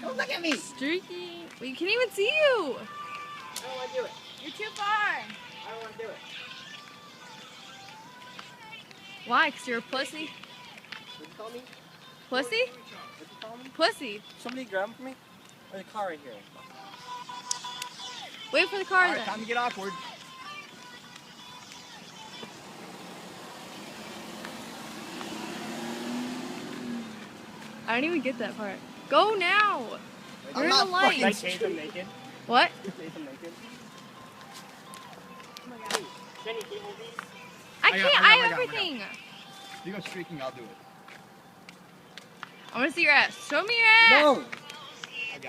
Don't look at me. Streaky. We can't even see you. I don't want to do it. You're too far. I don't want to do it. Why? 'Cause you're a pussy? What'd you call me? Pussy? What'd you call me? Pussy. Somebody grab him for me? There's a car right here. Wait for the car Alright, then. time to get awkward. I don't even get that part. Go now. You're in the light. Can I chase him naked? What? Chase him naked? Oh my god. Jenny, can you hold these? I got- can't. I I got- have everything. If you go streaking, I'll do it. I want to see your ass. Show me your ass. No!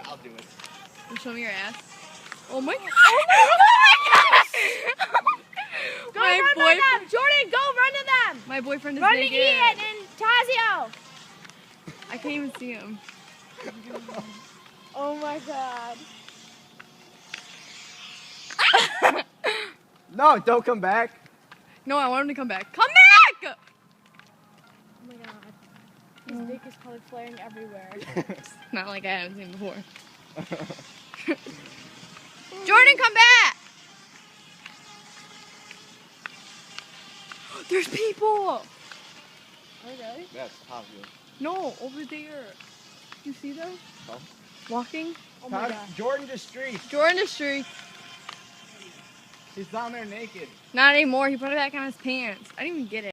I'll do it. Show me your ass. Oh my god. Go my run by boyfriend. them. Jordan, go run to them. My boyfriend is Run to naked. Ian and Tazio. I can't even see him. Oh my god. No, don't come back. No, I want him to come back. Come back! Oh my god. His dick is probably flaring everywhere. Not like I haven't seen before. Jordan, come back! There's people! Oh really? That's obvious. No, over there. You see them? No. Walking? Oh my god. Jordan just streaked. Jordan is streak. He's down there naked. Not anymore. He put it back on his pants. I didn't even get it.